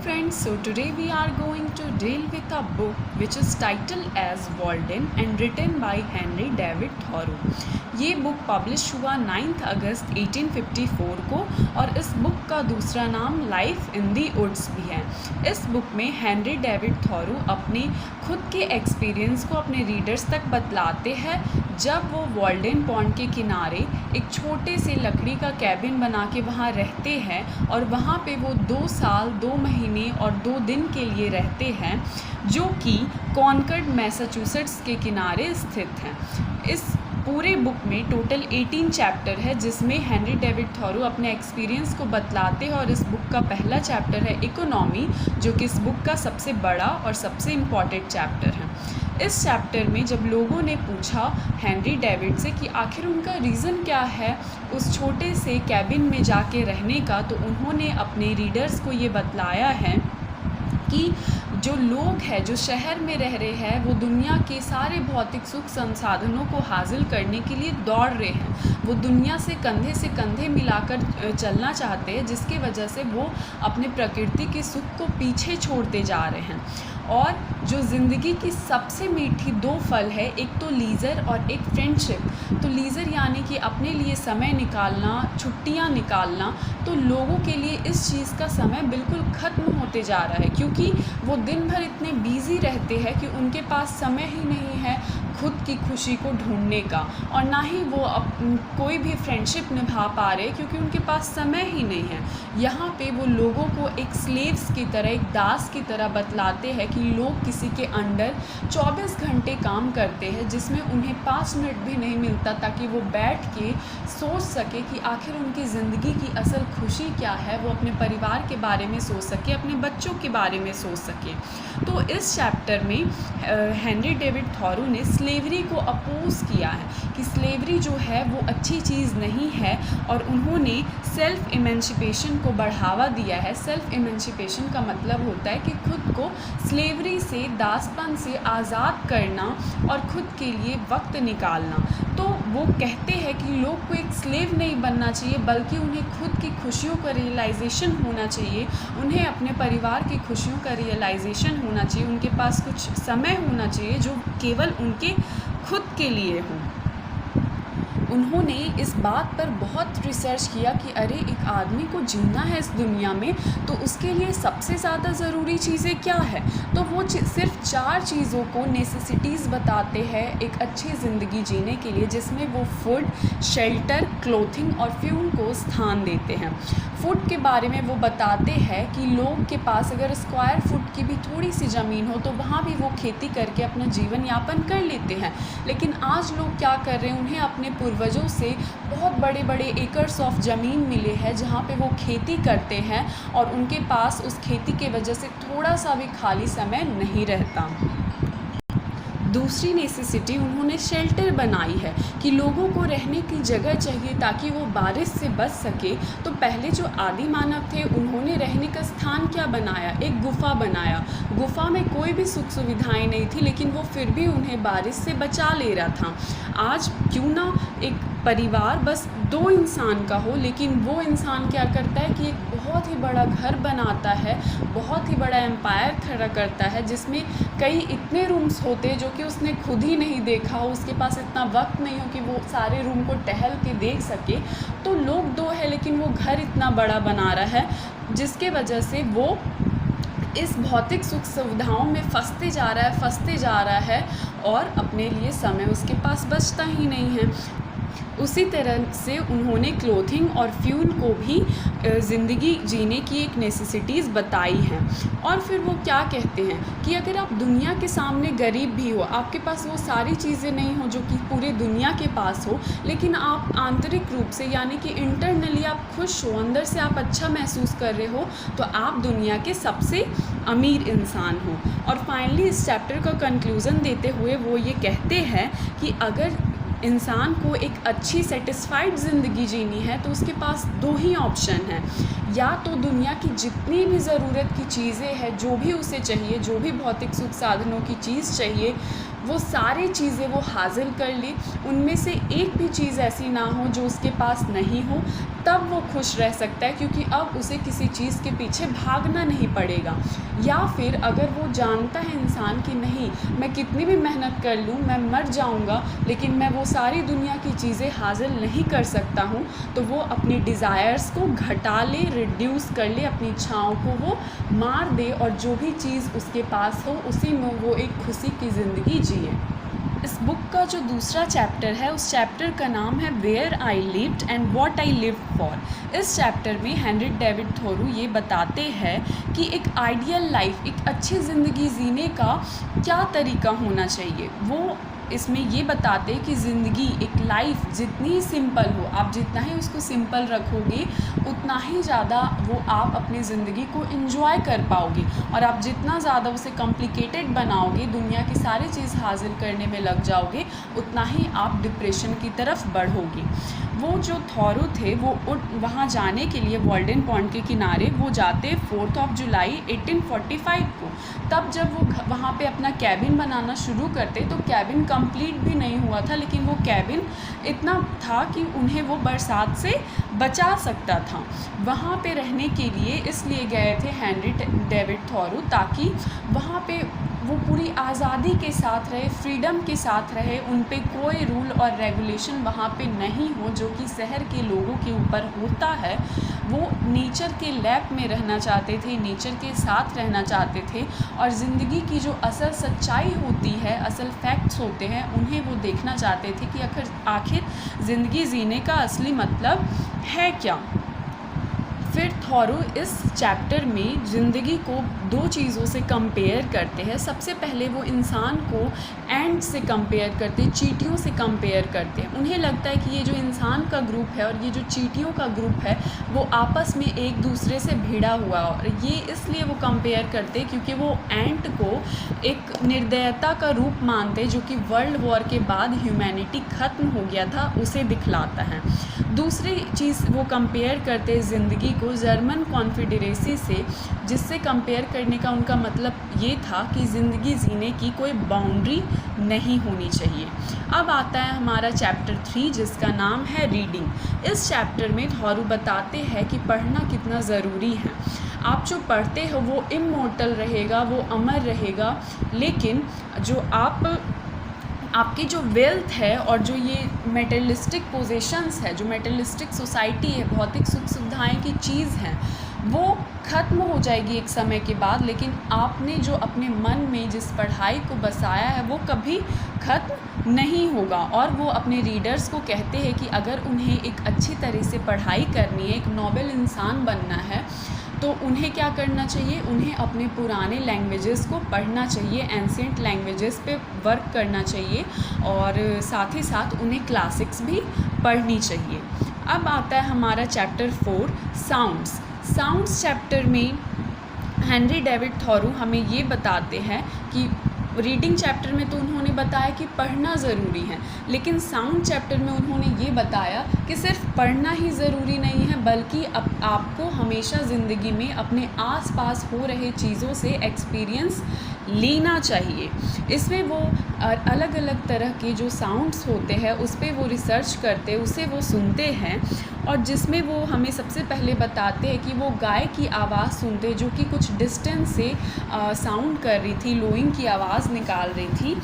friends, so today we are going to deal with a book which is titled as Walden and written by Henry David Thoreau. ये book publish हुआ 9 अगस्त 1854 को और इस book का दूसरा नाम life in the woods भी है। इस बुक में हेनरी डेविड थॉरो अपने खुद के एक्सपीरियंस को अपने रीडर्स तक बतलाते हैं जब वो वॉल्डेन पॉन्ड के किनारे एक छोटे से लकड़ी का कैबिन बना के वहाँ रहते हैं और वहाँ पे वो 2 साल 2 महीने और 2 दिन के लिए रहते हैं, जो कि कॉनकॉर्ड मैसाचुसेट्स के किनारे स्थित हैं। इस पूरे बुक में टोटल 18 चैप्टर है जिसमें हेनरी डेविड थॉरो अपने एक्सपीरियंस को बतलाते हैं और इस बुक का पहला चैप्टर है इकोनॉमी, जो कि इस बुक का सबसे बड़ा और सबसे इम्पॉर्टेंट चैप्टर है। इस चैप्टर में जब लोगों ने पूछा हेनरी डेविड से कि आखिर उनका रीज़न क्या है उस छोटे से कैबिन में जाके रहने का, तो उन्होंने अपने रीडर्स को ये बतलाया है कि जो लोग हैं जो शहर में रह रहे हैं वो दुनिया के सारे भौतिक सुख संसाधनों को हासिल करने के लिए दौड़ रहे हैं। वो दुनिया से कंधे मिलाकर चलना चाहते हैं, जिसकी वजह से वो अपने प्रकृति के सुख को पीछे छोड़ते जा रहे हैं। और जो ज़िंदगी की सबसे मीठी 2 फल है, एक तो लीज़र और एक फ्रेंडशिप। तो लीज़र यानी कि अपने लिए समय निकालना, छुट्टियां निकालना, तो लोगों के लिए इस चीज़ का समय बिल्कुल ख़त्म होते जा रहा है, क्योंकि वो दिन भर इतने बिज़ी रहते हैं कि उनके पास समय ही नहीं है खुद की खुशी को ढूंढने का, और ना ही वो कोई भी फ्रेंडशिप निभा पा रहे क्योंकि उनके पास समय ही नहीं है। यहाँ पे वो लोगों को एक स्लेव्स की तरह, एक दास की तरह बतलाते हैं कि लोग किसी के अंडर 24 घंटे काम करते हैं, जिसमें उन्हें 5 मिनट भी नहीं मिलता ताकि वो बैठ के सोच सके कि आखिर उनकी ज़िंदगी की असल खुशी क्या है। वो अपने परिवार के बारे में सोच सके, अपने बच्चों के बारे में सोच सके। तो इस चैप्टर में हेनरी डेविड थॉरो ने स्लेवरी को अपोज किया है कि स्लेवरी जो है वो अच्छी चीज़ नहीं है, और उन्होंने सेल्फ इमेंसिपेशन को बढ़ावा दिया है। सेल्फ इमेंसिपेशन का मतलब होता है कि खुद को स्लेवरी से, दासपन से आज़ाद करना और खुद के लिए वक्त निकालना। तो वो कहते हैं कि लोग को एक स्लेव नहीं बनना चाहिए, बल्कि उन्हें खुद की खुशियों का रियलाइजेशन होना चाहिए, उन्हें अपने परिवार की खुशियों का रियलाइजेशन होना चाहिए, उनके पास कुछ समय होना चाहिए जो केवल उनके खुद के लिए हो। उन्होंने इस बात पर बहुत रिसर्च किया कि अरे एक आदमी को जीना है इस दुनिया में तो उसके लिए सबसे ज़्यादा ज़रूरी चीज़ें क्या है। तो वो सिर्फ 4 चीज़ों को नेसेसिटीज़ बताते हैं एक अच्छी ज़िंदगी जीने के लिए, जिसमें वो फूड, शेल्टर, क्लोथिंग और फ्यूल को स्थान देते हैं। फूड के बारे में वो बताते हैं कि लोग के पास अगर स्क्वायर फुट की भी थोड़ी सी ज़मीन हो तो वहाँ भी वो खेती करके अपना जीवन यापन कर लेते हैं। लेकिन आज लोग क्या कर रहे हैं, उन्हें अपने पूर्वजों से बहुत बड़े बड़े एकर्स ऑफ ज़मीन मिले हैं जहाँ पे वो खेती करते हैं, और उनके पास उस खेती के वजह से थोड़ा सा भी खाली समय नहीं रहता। दूसरी नेसेसिटी उन्होंने शेल्टर बनाई है कि लोगों को रहने की जगह चाहिए ताकि वो बारिश से बच सके। तो पहले जो आदि मानव थे उन्होंने रहने का स्थान क्या बनाया, एक गुफा बनाया। गुफा में कोई भी सुख सुविधाएं नहीं थी, लेकिन वो फिर भी उन्हें बारिश से बचा ले रहा था। आज क्यों ना एक परिवार बस 2 इंसान का हो, लेकिन वो इंसान क्या करता है कि एक बहुत ही बड़ा घर बनाता है, बहुत ही बड़ा एम्पायर खड़ा करता है, जिसमें कई इतने रूम्स होते हैं जो कि उसने खुद ही नहीं देखा हो, उसके पास इतना वक्त नहीं हो कि वो सारे रूम को टहल के देख सके। तो लोग 2 है लेकिन वो घर इतना बड़ा बना रहा है, जिसके वजह से वो इस भौतिक सुख सुविधाओं में फंसते जा रहा है और अपने लिए समय उसके पास बचता ही नहीं है। उसी तरह से उन्होंने क्लोथिंग और फ्यूल को भी ज़िंदगी जीने की एक नेसेसिटीज़ बताई हैं। और फिर वो क्या कहते हैं कि अगर आप दुनिया के सामने गरीब भी हो, आपके पास वो सारी चीज़ें नहीं हो जो कि पूरे दुनिया के पास हो, लेकिन आप आंतरिक रूप से यानी कि इंटरनली आप खुश हो, अंदर से आप अच्छा महसूस कर रहे हो, तो आप दुनिया के सबसे अमीर इंसान हो। और फाइनली इस चैप्टर का कंक्लूज़न देते हुए वो ये कहते हैं कि अगर इंसान को एक अच्छी सेटिस्फाइड ज़िंदगी जीनी है तो उसके पास 2 ही ऑप्शन हैं, या तो दुनिया की जितनी भी ज़रूरत की चीज़ें हैं, जो भी उसे चाहिए, जो भी भौतिक सुख साधनों की चीज़ चाहिए, वो सारी चीज़ें वो हासिल कर ले, उनमें से एक भी चीज़ ऐसी ना हो जो उसके पास नहीं हो, तब वो खुश रह सकता है, क्योंकि अब उसे किसी चीज़ के पीछे भागना नहीं पड़ेगा। या फिर अगर वो जानता है इंसान कि नहीं, मैं कितनी भी मेहनत कर लूँ, मैं मर जाऊँगा, लेकिन मैं वो सारी दुनिया की चीज़ें हासिल नहीं कर सकता हूँ, तो वो अपनी डिज़ायर्स को घटा ले, रिड्यूस कर ले, अपनी इच्छाओं को वो मार दे, और जो भी चीज़ उसके पास हो उसी में वो एक खुशी की ज़िंदगी जिए। इस बुक का जो दूसरा चैप्टर है, उस चैप्टर का नाम है where I lived and what I lived for. इस चैप्टर में हेनरी डेविड थोरू ये बताते हैं कि एक आइडियल लाइफ, एक अच्छी ज़िंदगी जीने का क्या तरीका होना चाहिए। वो इसमें ये बताते हैं कि ज़िंदगी, एक लाइफ जितनी सिंपल हो, आप जितना ही उसको सिंपल रखोगे, उतना ही ज़्यादा वो आप अपनी ज़िंदगी को एंजॉय कर पाओगे। और आप जितना ज़्यादा उसे कॉम्प्लिकेटेड बनाओगे, दुनिया की सारी चीज़ हासिल करने में लग जाओगे, उतना ही आप डिप्रेशन की तरफ बढ़ोगे। वो जो थॉरो थे, वो वहाँ जाने के लिए वॉल्डेन पॉन्ड के किनारे वो जाते 4 जुलाई 1845 को। तब जब वो वहाँ पे अपना कैबिन बनाना शुरू करते, तो कैबिन कंप्लीट भी नहीं हुआ था, लेकिन वो कैबिन इतना था कि उन्हें वो बरसात से बचा सकता था। वहाँ पे रहने के लिए इसलिए गए थे हेनरी डेविड थॉरो, ताकि वहाँ पे वो पूरी आज़ादी के साथ रहे, फ्रीडम के साथ रहे, उन पे कोई रूल और रेगुलेशन वहाँ पे नहीं हो जो कि शहर के लोगों के ऊपर होता है। वो नेचर के लैब में रहना चाहते थे, नेचर के साथ रहना चाहते थे, और ज़िंदगी की जो असल सच्चाई होती है, असल फैक्ट्स होते हैं, उन्हें वो देखना चाहते थे कि आखिर ज़िंदगी जीने का असली मतलब है क्या। फिर थॉरो इस चैप्टर में ज़िंदगी को दो चीज़ों से कंपेयर करते हैं। सबसे पहले वो इंसान को एंट से कंपेयर करते हैं, चींटियों से कंपेयर करते हैं। उन्हें लगता है कि ये जो इंसान का ग्रुप है और ये जो चींटियों का ग्रुप है, वो आपस में एक दूसरे से भिड़ा हुआ, और ये इसलिए वो कंपेयर करते हैं क्योंकि वो एंट को एक निर्दयता का रूप मानते हैं, जो कि वर्ल्ड वॉर के बाद ह्यूमैनिटी ख़त्म हो गया था, उसे दिखलाता है। दूसरी चीज़ वो कंपेयर करते हैं ज़िंदगी को जर्मन कॉन्फेडरेसी से, जिससे कंपेयर करने का उनका मतलब ये था कि ज़िंदगी जीने की कोई बाउंड्री नहीं होनी चाहिए। अब आता है हमारा चैप्टर 3, जिसका नाम है रीडिंग। इस चैप्टर में थॉरो बताते हैं कि पढ़ना कितना ज़रूरी है। आप जो पढ़ते हो वो इमॉर्टल रहेगा, वो अमर रहेगा, लेकिन जो आपकी जो वेल्थ है और जो ये मेटेरियलिस्टिक पोजेशंस है, जो मेटेरियलिस्टिक सोसाइटी है, भौतिक सुख सुविधाएँ की चीज़ हैं, वो ख़त्म हो जाएगी एक समय के बाद, लेकिन आपने जो अपने मन में जिस पढ़ाई को बसाया है वो कभी ख़त्म नहीं होगा। और वो अपने रीडर्स को कहते हैं कि अगर उन्हें एक अच्छी तरह से पढ़ाई करनी है, एक नोबल इंसान बनना है, तो उन्हें क्या करना चाहिए, उन्हें अपने पुराने लैंग्वेजेस को पढ़ना चाहिए, एंशिएंट लैंग्वेजेस पे वर्क करना चाहिए, और साथ ही साथ उन्हें क्लासिक्स भी पढ़नी चाहिए। अब आता है हमारा चैप्टर 4, साउंड्स चैप्टर में हेनरी डेविड थॉरो हमें ये बताते हैं कि रीडिंग चैप्टर में तो उन्होंने बताया कि पढ़ना ज़रूरी है, लेकिन साउंड चैप्टर में उन्होंने ये बताया कि सिर्फ पढ़ना ही ज़रूरी नहीं है, बल्कि आपको हमेशा ज़िंदगी में अपने आसपास हो रहे चीज़ों से एक्सपीरियंस लेना चाहिए। इसमें वो अलग अलग तरह के जो साउंड्स होते हैं उस पर वो रिसर्च करते, उसे वो सुनते हैं, और जिसमें वो हमें सबसे पहले बताते हैं कि वो गाय की आवाज़ सुनते, जो कि कुछ डिस्टेंस से साउंड कर रही थी, लोइंग की आवाज़ निकाल रही थी।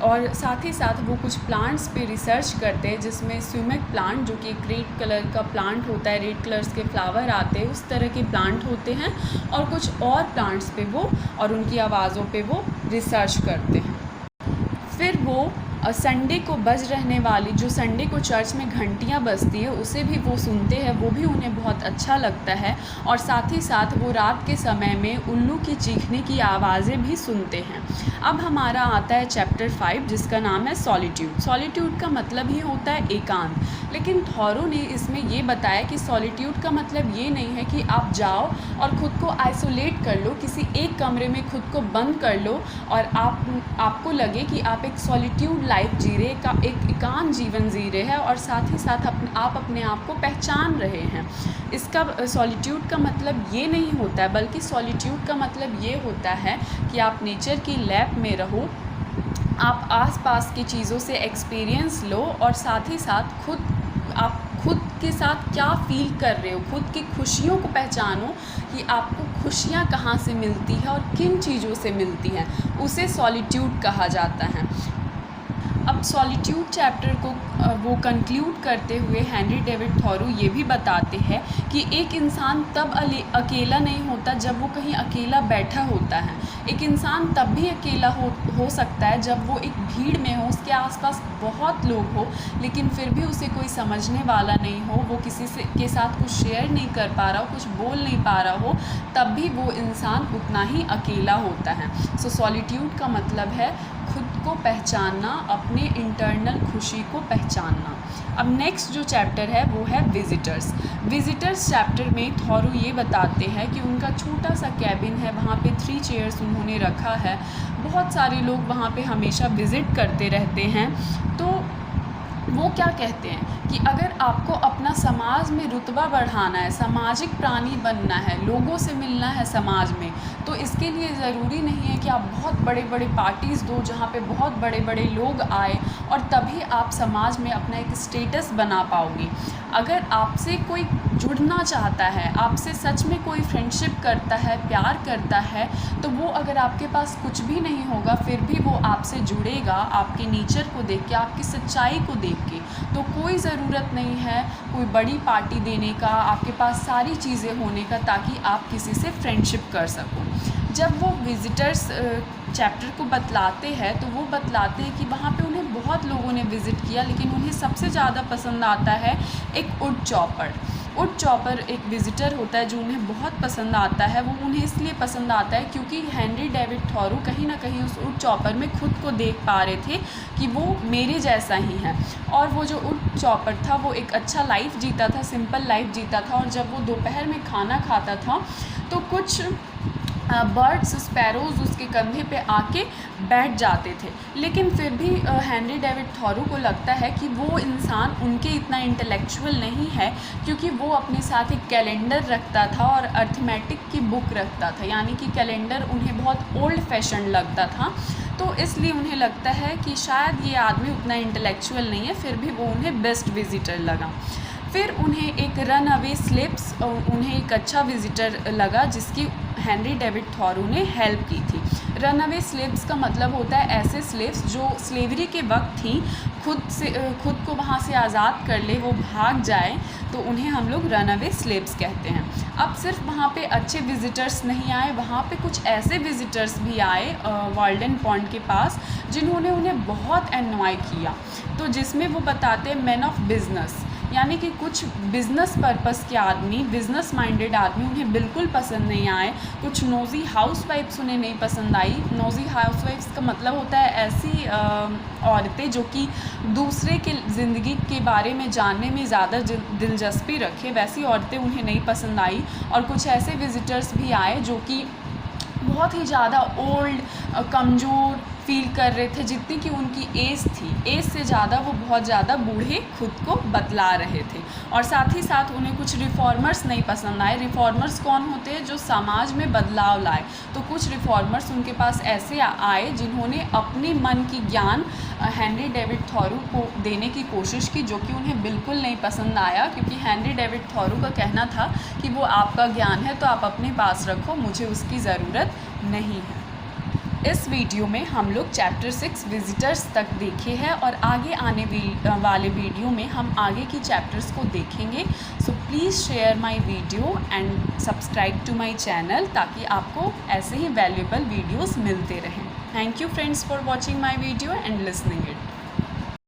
और साथ ही साथ वो कुछ प्लांट्स पे रिसर्च करते हैं, जिसमें स्यूमेक प्लांट, जो कि एक रेड कलर का प्लांट होता है, रेड कलर्स के फ्लावर आते हैं, उस तरह के प्लांट होते हैं, और कुछ और प्लांट्स पे वो और उनकी आवाज़ों पे वो रिसर्च करते हैं। फिर वो संडे को बज रहने वाली, जो संडे को चर्च में घंटियाँ बजती है, उसे भी वो सुनते हैं, वो भी उन्हें बहुत अच्छा लगता है। और साथ ही साथ वो रात के समय में उल्लू की चीखने की आवाज़ें भी सुनते हैं। अब हमारा आता है चैप्टर 5, जिसका नाम है सॉलिट्यूड का मतलब ही होता है एकांत, लेकिन थॉरो ने इसमें ये बताया कि सॉलिट्यूड का मतलब ये नहीं है कि आप जाओ और ख़ुद को आइसोलेट कर लो, किसी एक कमरे में खुद को बंद कर लो और आपको लगे कि आप एक सॉलिट्यूड लाइफ जी रहे, एक एकांत जीवन जी रहे हैं और साथ ही साथ आप अपने आप को पहचान रहे हैं। इसका सॉलिट्यूड का मतलब ये नहीं होता है, बल्कि सॉलिट्यूड का मतलब ये होता है कि आप नेचर की लैब में रहो, आप आसपास की चीज़ों से एक्सपीरियंस लो और साथ ही साथ आप खुद के साथ क्या फ़ील कर रहे हो, खुद की खुशियों को पहचानो कि आपको खुशियाँ कहाँ से मिलती हैं और किन चीज़ों से मिलती हैं, उसे सॉलिट्यूड कहा जाता है। अब सॉलिट्यूड चैप्टर को वो कंक्लूड करते हुए हेनरी डेविड थॉरो ये भी बताते हैं कि एक इंसान तब अकेला नहीं होता जब वो कहीं अकेला बैठा होता है। एक इंसान तब भी अकेला हो सकता है जब वो एक भीड़ में हो, उसके आसपास बहुत लोग हो, लेकिन फिर भी उसे कोई समझने वाला नहीं हो, वो किसी के साथ कुछ शेयर नहीं कर पा रहा हो, कुछ बोल नहीं पा रहा हो, तब भी वो इंसान उतना ही अकेला होता है। सो सॉलिट्यूड का मतलब है खुद को पहचानना, अपने इंटरनल खुशी को पहचानना। अब नेक्स्ट जो चैप्टर है वो है विजिटर्स। विजिटर्स चैप्टर में थॉरो ये बताते हैं कि उनका छोटा सा कैबिन है, वहाँ पे 3 चेयर्स उन्होंने रखा है, बहुत सारे लोग वहाँ पे हमेशा विज़िट करते रहते हैं। तो वो क्या कहते हैं कि अगर आपको अपना समाज में रुतबा बढ़ाना है, सामाजिक प्राणी बनना है, लोगों से मिलना है समाज में, तो इसके लिए ज़रूरी नहीं है कि आप बहुत बड़े बड़े पार्टीज़ दो जहाँ पे बहुत बड़े बड़े लोग आए और तभी आप समाज में अपना एक स्टेटस बना पाओगे। अगर आपसे कोई जुड़ना चाहता है, आपसे सच में कोई फ्रेंडशिप करता है, प्यार करता है, तो वो अगर आपके पास कुछ भी नहीं होगा फिर भी वो आपसे जुड़ेगा, आपके नेचर को देख के, आपकी सच्चाई को देख के। तो कोई ज़रूरत नहीं है कोई बड़ी पार्टी देने का, आपके पास सारी चीज़ें होने का, ताकि आप किसी से फ्रेंडशिप कर सको। जब वो विज़िटर्स चैप्टर को बतलाते हैं तो वो बतलाते हैं कि वहाँ पे उन्हें बहुत लोगों ने विज़िट किया, लेकिन उन्हें सबसे ज़्यादा पसंद आता है एक वुड चॉपर। वुड चॉपर एक विज़िटर होता है जो उन्हें बहुत पसंद आता है। वो उन्हें इसलिए पसंद आता है क्योंकि हेनरी डेविड थॉरो कहीं ना कहीं उस वुड चॉपर में खुद को देख पा रहे थे कि वो मेरे जैसा ही है। और वो जो वुड चॉपर था वो एक अच्छा लाइफ जीता था, सिंपल लाइफ जीता था, और जब वो दोपहर में खाना खाता था तो कुछ बर्ड्स, स्पैरोज़ उसके कंधे पे आके बैठ जाते थे। लेकिन फिर भी हेनरी डेविड थॉरो को लगता है कि वो इंसान उनके इतना इंटेलेक्चुअल नहीं है, क्योंकि वो अपने साथ एक कैलेंडर रखता था और अर्थमेटिक की बुक रखता था, यानी कि कैलेंडर उन्हें बहुत ओल्ड फैशन लगता था। तो इसलिए उन्हें लगता है कि शायद ये आदमी उतना इंटेलेक्चुअल नहीं है, फिर भी वो उन्हें बेस्ट विज़िटर लगा। फिर उन्हें एक रन अवे स्लिप्स उन्हें एक अच्छा विज़िटर लगा जिसकी हेनरी डेविड थॉरो ने हेल्प की थी। रन अवे स्लेव्स का मतलब होता है ऐसे स्लेव्स जो स्लेवरी के वक्त थी खुद को वहाँ से आज़ाद कर ले, वो भाग जाए, तो उन्हें हम लोग रन अवे स्लेव्स कहते हैं। अब सिर्फ वहाँ पे अच्छे विज़िटर्स नहीं आए, वहाँ पे कुछ ऐसे विज़िटर्स भी आए वाल्डन पॉन्ड के पास जिन्होंने उन्हें बहुत एनॉय किया। तो जिसमें वो बताते हैं मैन ऑफ बिज़नेस, यानी कि कुछ बिज़नेस पर्पस के आदमी, बिज़नेस माइंडेड आदमी उन्हें बिल्कुल पसंद नहीं आए। कुछ नोज़ी हाउसवाइफ्स उन्हें नहीं पसंद आई। नोज़ी हाउसवाइफ्स का मतलब होता है ऐसी औरतें जो कि दूसरे के ज़िंदगी के बारे में जानने में ज़्यादा दिलचस्पी रखें, वैसी औरतें उन्हें नहीं पसंद आई। और कुछ ऐसे विज़िटर्स भी आए जो कि बहुत ही ज़्यादा ओल्ड, कमज़ोर फील कर रहे थे, जितनी कि उनकी एज थी, एज से ज़्यादा वो बहुत ज़्यादा बूढ़े खुद को बतला रहे थे। और साथ ही साथ उन्हें कुछ रिफॉर्मर्स नहीं पसंद आए। रिफॉर्मर्स कौन होते हैं? जो समाज में बदलाव लाए। तो कुछ रिफॉर्मर्स उनके पास ऐसे आए जिन्होंने अपने मन की ज्ञान हेनरी डेविड थॉरो को देने की कोशिश की, जो कि उन्हें बिल्कुल नहीं पसंद आया, क्योंकि हेनरी डेविड थॉरो का कहना था कि वो आपका ज्ञान है तो आप अपने पास रखो, मुझे उसकी ज़रूरत नहीं है। इस वीडियो में हम लोग चैप्टर 6 विजिटर्स तक देखे हैं और आगे आने वाले वीडियो में हम आगे की चैप्टर्स को देखेंगे। So please share my video and subscribe to my channel, ताकि आपको ऐसे ही वैल्यूएबल वीडियोस मिलते रहें। Thank you friends for watching my video and listening it.